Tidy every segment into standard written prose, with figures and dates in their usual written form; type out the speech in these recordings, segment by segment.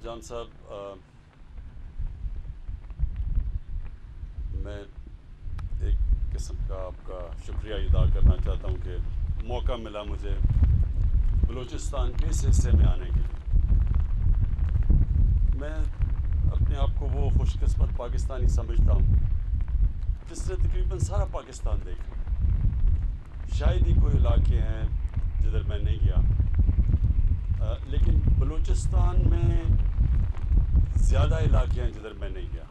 جان صاحب، میں ایک قسم کا آپ کا شکریہ ادا کرنا چاہتا ہوں کہ موقع ملا مجھے بلوچستان کے اس حصے میں آنے کے لیے۔ میں اپنے آپ کو وہ خوش قسمت پاکستانی سمجھتا ہوں جس نے تقریباً سارا پاکستان دیکھا۔ شاید ہی کوئی علاقے ہیں جدھر میں نہیں گیا، لیکن بلوچستان میں زیادہ علاقے ہیں جدھر میں نہیں گیا۔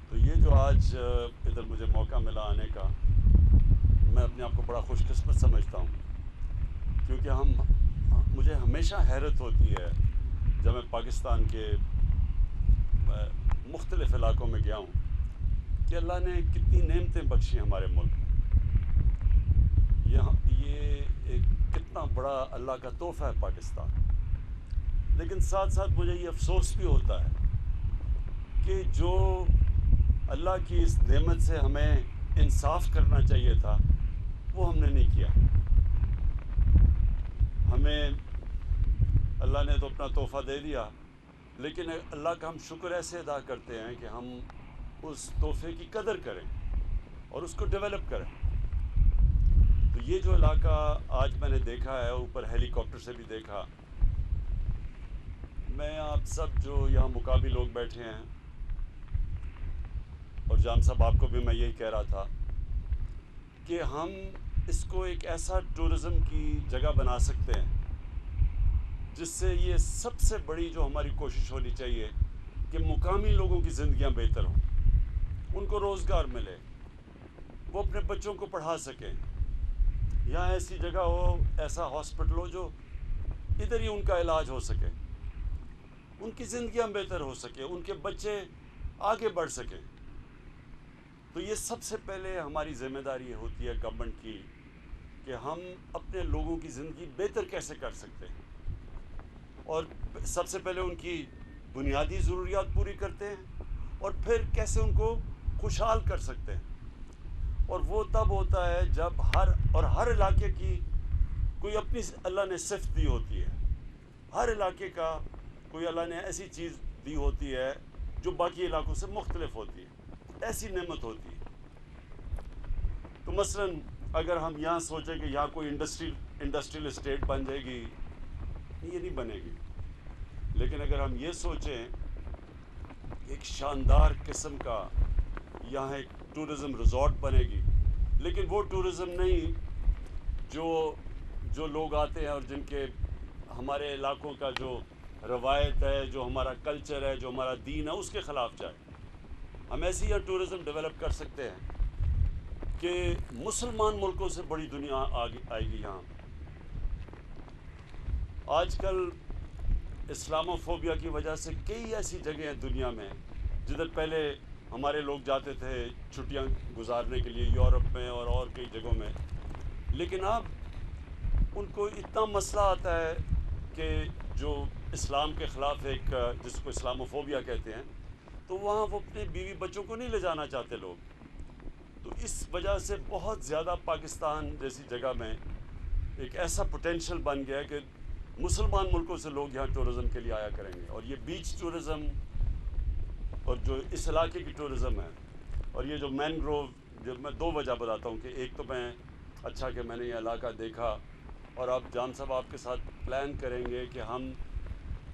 تو یہ جو آج ادھر مجھے موقع ملا آنے کا، میں اپنے آپ کو بڑا خوش قسمت سمجھتا ہوں، کیونکہ مجھے ہمیشہ حیرت ہوتی ہے جب میں پاکستان کے مختلف علاقوں میں گیا ہوں کہ اللہ نے کتنی نعمتیں بخشی ہمارے ملک میں۔ یہ ایک کتنا بڑا اللہ کا تحفہ ہے پاکستان۔ لیکن ساتھ ساتھ مجھے یہ افسوس بھی ہوتا ہے کہ جو اللہ کی اس نعمت سے ہمیں انصاف کرنا چاہیے تھا وہ ہم نے نہیں کیا۔ ہمیں اللہ نے تو اپنا تحفہ دے دیا، لیکن اللہ کا ہم شکر ایسے ادا کرتے ہیں کہ ہم اس تحفے کی قدر کریں اور اس کو ڈیولپ کریں۔ تو یہ جو علاقہ آج میں نے دیکھا ہے، اوپر ہیلی کاپٹر سے بھی دیکھا، میں آپ سب جو یہاں مقامی لوگ بیٹھے ہیں، اور جان صاحب آپ کو بھی میں یہی کہہ رہا تھا کہ ہم اس کو ایک ایسا ٹورزم کی جگہ بنا سکتے ہیں جس سے یہ سب سے بڑی جو ہماری کوشش ہونی چاہیے کہ مقامی لوگوں کی زندگیاں بہتر ہوں، ان کو روزگار ملے، وہ اپنے بچوں کو پڑھا سکیں، یہاں ایسی جگہ ہو، ایسا ہاسپٹل ہو جو ادھر ہی ان کا علاج ہو سکے، ان کی زندگیاں بہتر ہو سکے، ان کے بچے آگے بڑھ سکیں۔ تو یہ سب سے پہلے ہماری ذمہ داری ہوتی ہے گورنمنٹ کی کہ ہم اپنے لوگوں کی زندگی بہتر کیسے کر سکتے ہیں، اور سب سے پہلے ان کی بنیادی ضروریات پوری کرتے ہیں، اور پھر کیسے ان کو خوشحال کر سکتے ہیں۔ اور وہ تب ہوتا ہے جب ہر علاقے کی کوئی اپنی اللہ نے صفت دی ہوتی ہے، ہر علاقے کا کوئی اللہ نے ایسی چیز دی ہوتی ہے جو باقی علاقوں سے مختلف ہوتی ہے، ایسی نعمت ہوتی ہے۔ تو مثلاً اگر ہم یہاں سوچیں کہ یہاں کوئی انڈسٹریل اسٹیٹ بن جائے گی، یہ نہیں بنے گی۔ لیکن اگر ہم یہ سوچیں ایک شاندار قسم کا یہاں ایک ٹورزم ریزورٹ بنے گی، لیکن وہ ٹورزم نہیں جو لوگ آتے ہیں اور جن کے ہمارے علاقوں کا جو روایت ہے، جو ہمارا کلچر ہے، جو ہمارا دین ہے، اس کے خلاف جائے۔ ہم ایسی یہاں ٹورزم ڈیولپ کر سکتے ہیں کہ مسلمان ملکوں سے بڑی دنیا آئے گی یہاں۔ آج کل اسلاموفوبیا کی وجہ سے کئی ایسی جگہیں ہیں دنیا میں جدھر پہلے ہمارے لوگ جاتے تھے چھٹیاں گزارنے کے لیے، یورپ میں اور کئی جگہوں میں، لیکن اب ان کو اتنا مسئلہ آتا ہے کہ جو اسلام کے خلاف ایک جس کو اسلاموفوبیا کہتے ہیں، تو وہاں وہ اپنے بیوی بچوں کو نہیں لے جانا چاہتے لوگ۔ تو اس وجہ سے بہت زیادہ پاکستان جیسی جگہ میں ایک ایسا پوٹینشل بن گیا ہے کہ مسلمان ملکوں سے لوگ یہاں ٹورزم کے لیے آیا کریں گے، اور یہ بیچ ٹورزم اور جو اس علاقے کی ٹورزم ہے، اور یہ جو مینگروو، جو میں دو وجہ بتاتا ہوں کہ ایک تو کہ میں نے یہ علاقہ دیکھا، اور اب جان صاحب آپ کے ساتھ پلان کریں گے کہ ہم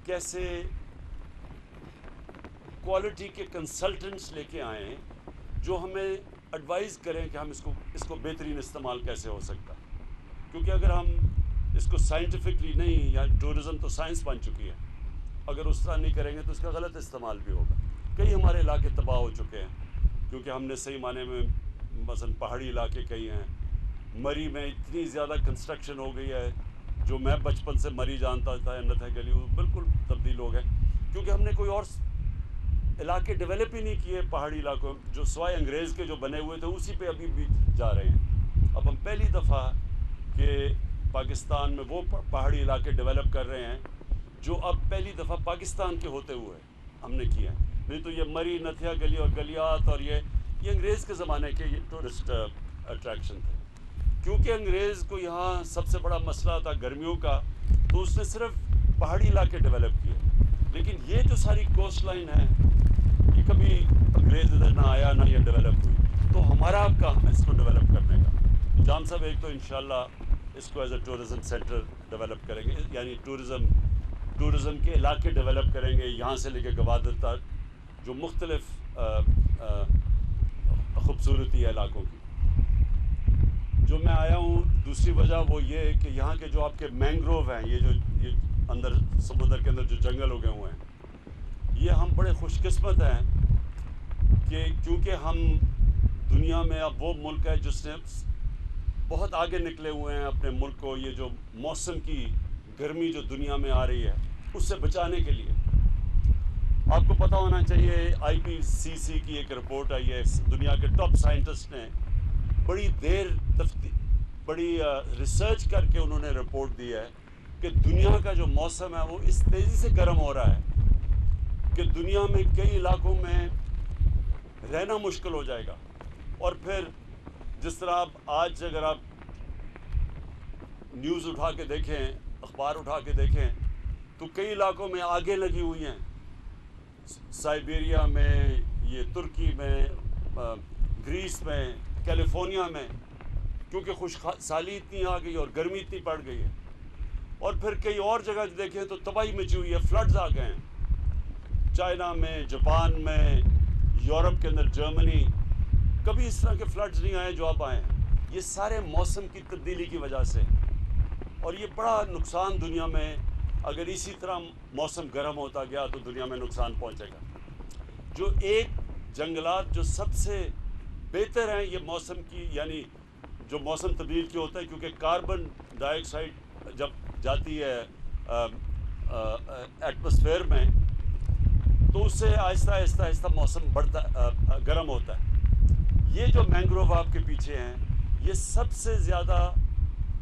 کیسے کوالٹی کے کنسلٹنٹس لے کے آئیں جو ہمیں ایڈوائز کریں کہ ہم اس کو بہترین استعمال کیسے ہو سکتا۔ کیونکہ اگر ہم اس کو سائنٹیفکلی نہیں، یا ٹورزم تو سائنس بن چکی ہے، اگر اس طرح نہیں کریں گے تو اس کا غلط استعمال بھی ہوگا۔ کئی ہمارے علاقے تباہ ہو چکے ہیں کیونکہ ہم نے صحیح معنی میں مثلا پہاڑی علاقے کئی ہیں۔ مری میں اتنی زیادہ کنسٹرکشن ہو گئی ہے، جو میں بچپن سے مری جانتا تھا، نتھا گلی، وہ بالکل تبدیل ہو گئے کیونکہ ہم نے کوئی اور علاقے ڈیولپ ہی نہیں کیے پہاڑی علاقوں، جو سوائے انگریز کے جو بنے ہوئے تھے اسی پہ ابھی بھی جا رہے ہیں۔ اب ہم پہلی دفعہ کہ پاکستان میں وہ پہاڑی علاقے ڈیولپ کر رہے ہیں جو اب پہلی دفعہ پاکستان کے ہوتے ہوئے ہم نے کیا ہے۔ نہیں تو یہ مری، نتھیا گلی اور گلیات اور یہ انگریز کے زمانے کے یہ ٹورسٹ اٹریکشن تھے۔ کیونکہ انگریز کو یہاں سب سے بڑا مسئلہ تھا گرمیوں کا، تو اس نے صرف پہاڑی علاقے ڈیولپ کیے، لیکن یہ جو ساری کوسٹ لائن ہے یہ کبھی انگریز ادھر نہ آیا نہ یہ ڈیولپ ہوئی، تو ہمارا کام ہے اس کو ڈیولپ کرنے کا۔ جان صاحب ایک تو انشاءاللہ اس کو as a tourism centre develop کریں گے، یعنی ٹورزم کے علاقے ڈیولپ کریں گے، یہاں سے لے کے گوادر تک جو مختلف خوبصورتی ہے علاقوں کی۔ جو میں آیا ہوں دوسری وجہ وہ یہ ہے کہ یہاں کے جو آپ کے مینگروو ہیں، یہ اندر سمندر کے اندر جو جنگل اگے ہوئے ہیں، یہ ہم بڑے خوش قسمت ہیں کہ کیونکہ ہم دنیا میں اب وہ ملک ہے جس نے بہت آگے نکلے ہوئے ہیں اپنے ملک کو یہ جو موسم کی گرمی جو دنیا میں آ رہی ہے اس سے بچانے کے لیے۔ آپ کو پتہ ہونا چاہیے IPCC کی ایک رپورٹ آئی ہے، دنیا کے ٹاپ سائنٹسٹ نے بڑی بڑی ریسرچ کر کے انہوں نے رپورٹ دی ہے کہ دنیا کا جو موسم ہے وہ اس تیزی سے گرم ہو رہا ہے کہ دنیا میں کئی علاقوں میں رہنا مشکل ہو جائے گا۔ اور پھر جس طرح آج اگر آپ نیوز اٹھا کے دیکھیں، اخبار اٹھا کے دیکھیں، تو کئی علاقوں میں آگیں لگی ہوئی ہیں، سائبیریا میں، یہ ترکی میں، گریس میں، کیلیفورنیا میں، کیونکہ خشک سالی اتنی آ گئی اور گرمی اتنی پڑ گئی ہے۔ اور پھر کئی اور جگہ دیکھیں تو تباہی مچی ہوئی ہے، فلڈز آ گئے ہیں چائنا میں، جاپان میں، یورپ کے اندر جرمنی، کبھی اس طرح کے فلڈز نہیں آئے جو اب آئے ہیں۔ یہ سارے موسم کی تبدیلی کی وجہ سے، اور یہ بڑا نقصان دنیا میں، اگر اسی طرح موسم گرم ہوتا گیا تو دنیا میں نقصان پہنچے گا۔ جو ایک جنگلات جو سب سے بہتر ہیں یہ موسم کی، یعنی جو موسم تبدیل کی ہوتا ہے، کیونکہ کاربن ڈائی آکسائڈ جب جاتی ہے ایٹماسفیئر میں تو اس سے آہستہ آہستہ موسم بڑھتا گرم ہوتا ہے۔ یہ جو مینگروو آپ کے پیچھے ہیں یہ سب سے زیادہ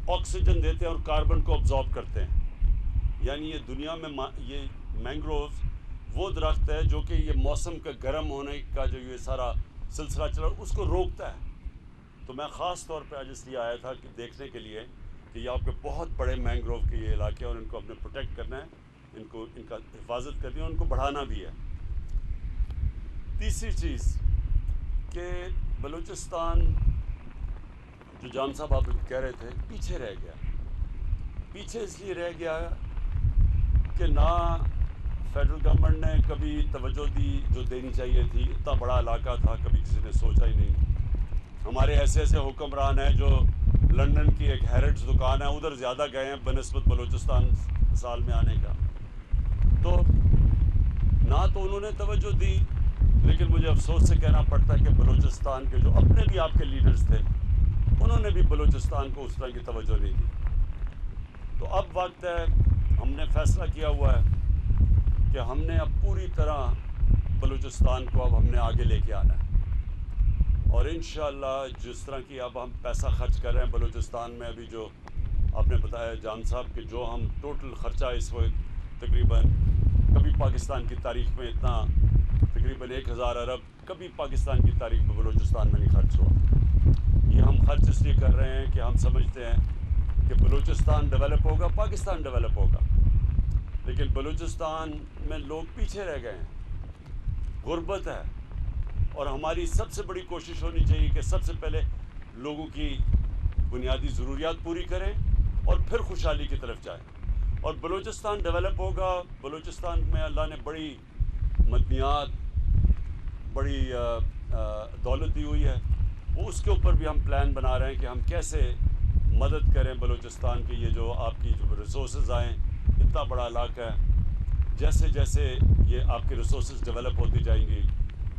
آکسیجن دیتے ہیں اور کاربن کو ابزارب کرتے ہیں، یعنی یہ دنیا میں یہ مینگرووز وہ درخت ہے جو کہ یہ موسم کا گرم ہونے کا جو یہ سارا سلسلہ چلا اس کو روکتا ہے۔ تو میں خاص طور پہ آج اس لیے آیا تھا کہ دیکھنے کے لیے کہ یہ آپ کے بہت بڑے مینگروو کے یہ علاقے ہیں اور ان کو اپنے پروٹیکٹ کرنا ہے، ان کا حفاظت کرنی ہے اور ان کو بڑھانا بھی ہے۔ تیسری چیز کہ بلوچستان جو جان صاحب آپ کہہ رہے تھے پیچھے رہ گیا، پیچھے اس لیے رہ گیا کہ نہ فیڈرل گورنمنٹ نے کبھی توجہ دی جو دینی چاہیے تھی، اتنا بڑا علاقہ تھا کبھی کسی نے سوچا ہی نہیں۔ ہمارے ایسے حکمران ہیں جو لنڈن کی ایک ہیرٹس دکان ہے ادھر زیادہ گئے ہیں بنسبت بلوچستان سال میں آنے کا، تو نہ تو انہوں نے توجہ دی، لیکن مجھے افسوس سے کہنا پڑتا ہے کہ بلوچستان کے جو اپنے بھی آپ کے لیڈرز تھے انہوں نے بھی بلوچستان کو اس طرح کی توجہ نہیں دی۔ تو اب وقت ہے، ہم نے فیصلہ کیا ہوا ہے کہ ہم نے اب پوری طرح بلوچستان کو اب ہم نے آگے لے کے آنا ہے، اور انشاءاللہ جس طرح کی اب ہم پیسہ خرچ کر رہے ہیں بلوچستان میں، ابھی جو آپ نے بتایا جان صاحب کہ جو ہم ٹوٹل خرچہ اس وقت تقریباً کبھی پاکستان کی تاریخ میں اتنا تقریباً 1000 ارب کبھی پاکستان کی تاریخ میں بلوچستان میں نہیں خرچ ہوا۔ یہ ہم خرچ اس لیے کر رہے ہیں کہ ہم سمجھتے ہیں کہ بلوچستان ڈیولپ ہوگا، پاکستان ڈیولپ ہوگا، لیکن بلوچستان میں لوگ پیچھے رہ گئے ہیں، غربت ہے، اور ہماری سب سے بڑی کوشش ہونی چاہیے کہ سب سے پہلے لوگوں کی بنیادی ضروریات پوری کریں اور پھر خوشحالی کی طرف جائیں۔ اور بلوچستان ڈیولپ ہوگا، بلوچستان میں اللہ نے بڑی مدنیات، بڑی دولت دی ہوئی ہے، وہ اس کے اوپر بھی ہم پلان بنا رہے ہیں کہ ہم کیسے مدد کریں بلوچستان کے، یہ جو آپ کی جو ریسورسز آئیں، اتنا بڑا علاقہ ہے، جیسے جیسے یہ آپ کے ریسورسز ڈیولپ ہوتی جائیں گی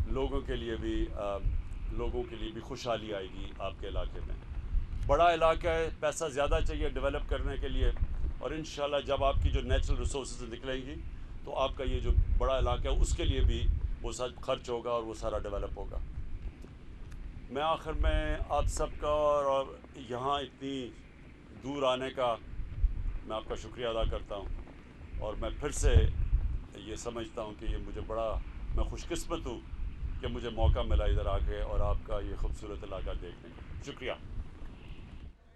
لوگوں کے لیے بھی خوشحالی آئے گی آپ کے علاقے میں۔ بڑا علاقہ ہے، پیسہ زیادہ چاہیے ڈیولپ کرنے کے لیے، اور انشاءاللہ جب آپ کی جو نیچرل ریسورسز نکلیں گی تو آپ کا یہ جو بڑا علاقہ ہے اس کے لیے بھی وہ سب خرچ ہوگا اور وہ سارا ڈیولپ ہوگا۔ میں آخر میں آپ سب کا اور یہاں اتنی دور آنے کا میں آپ کا شکریہ ادا کرتا ہوں، اور میں پھر سے یہ سمجھتا ہوں کہ یہ مجھے میں خوش قسمت ہوں کہ مجھے موقع ملا ادھر آ کے اور آپ کا یہ خوبصورت علاقہ دیکھنے کا۔ شکریہ۔